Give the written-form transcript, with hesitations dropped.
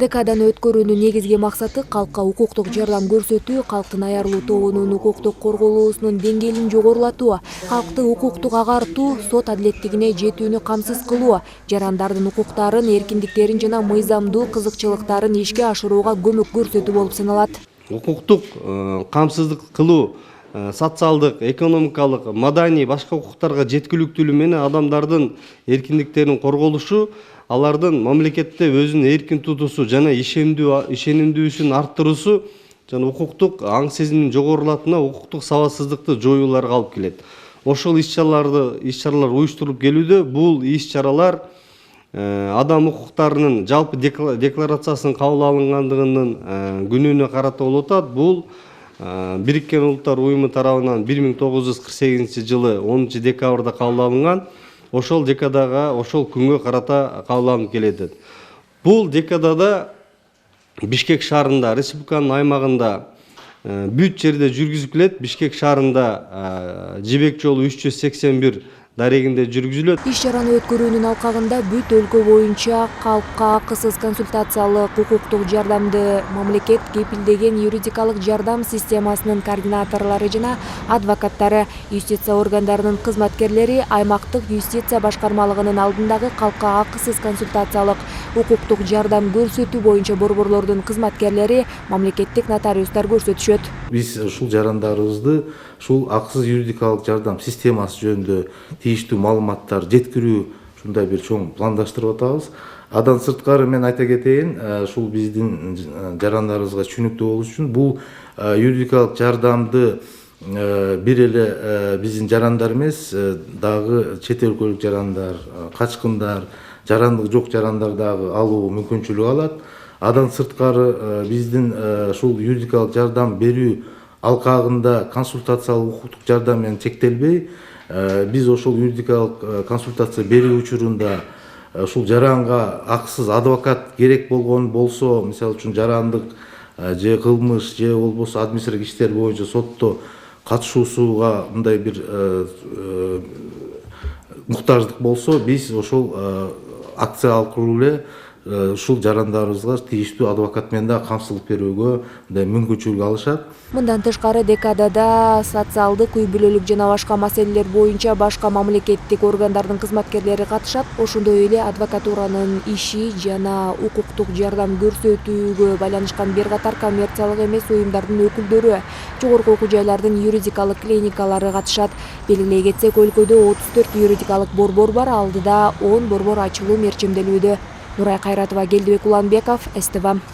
Декаданы өткөрүүнүн негизги максаты калкка укуктук жардам көрсөтүү, калктын аярлуу тобунун укуктук корголуусунун деңгээлин жогорулатуу, калкты укуктук агартуу, сот адилеттигине жетүүнү камсыз кылуу, жарандардын укуктарын, эркиндиктерин жана мыйзамдуу кызыкчылыктарын ишке ашырууга көмөк көрсөтүү болуп саналат. Укуктук камсыздык кылуу социалдык, экономикалык, маданий башка укуктарга жеткиликтүүлүгү менен адамдардын эркиндиктерин корголушу, алардын мамлекетте өзүн эркин тутуусу жана ишенимдүүлүгүн арттыруусу жана укуктук аң сезимдин жогорулатууна, укуктук сабатсыздыкты жоюуларга алып келет. Ошол иш-чаралар уюштурулуп келүүдө. Бул иш-чаралар адам укуктарынын жалпы декларациясынын кабыл алынгандыгынын күнүнө карата болуп атат. Бул Бириккен Улуттар уюму тарабынан 1948 жылы 10 декабрда кабыл алынган. Ошол декадага, ошол күнгө карата кабыл алынып келет. Бул декадада Бишкек шаарында, республиканын аймагында бүт жерде жүргүзүлүп келет. Бишкек шаарында Жибек жолу 381 дарегинде жүргүзүлөт. Иш-чараны өткөрүүнүн алкагында бүт өлкө боюнча калкка акысыз консультациялык укуктук жардамды мамлекет кепилдеген юридикалык жардам системасынын координаторлору жана адвокаттары, юстиция органдарынын кызматкерлери, аймактык юстиция башкармалыгынын алдындагы калкка акысыз консультациялык укуктук жардам көрсөтүү боюнча борборлордун кызматкерлери, мамлекеттик нотариустар көрсөтүшөт. Биз ушул жарандарыбызды ушул акысыз юридикалык жардам системасы жөнүндө тийиштүү маалыматтар жеткирүү ушундай бир чоң пландаштырып атабыз. Адан сырткары мен айта кетейин, ушул биздин жарандарыбызга түшүнүктүү болуш үчүн бул юридикалык жардамды бир эле биздин жарандар эмес, дагы чет өлкөлүк жарандар, качкындар, жарандык жок жарандар дагы алуу мүмкүнчүлүк алат. Адан сырткары биздин ушул юридикалык жардам берүү алкагында консультациялык укуктук жардам менен чектелбей, биз ошол юридикалык консультация берүү учурунда ушул жаранга акысыз адвокат керек болгон болсо, мисалы үчүн жарандык же кылмыш же болбосо административдик иштер боюнча сотто катышуусуга мындай бир муктаждык болсо, биз ошол акция аркылуу эле ушул жарандарыбызга тийиштүү адвокат менен да камсыздык берүүгө мындай мүмкүнчүлүк алышат. Мындан тышкары декадада социалдык, үй бүлөлүк жана башка маселелер боюнча башка мамлекеттик органдардын кызматкерлери катышат. Ошондой эле адвокатуранын иши жана укуктук жардам көрсөтүүгө байланышкан бир катар коммерциялык эмес уюмдардын өкүлдөрү, жогорку окуу жайлардын юридикалык клиникалары катышат. Белгилей кетсек, өлкөдө 34 юридикалык борбор бар, алдыда 10 борбор ачылуу мерчимделүүдө. Нурай Кайратова, Келдибек Уланбеков, СТВ.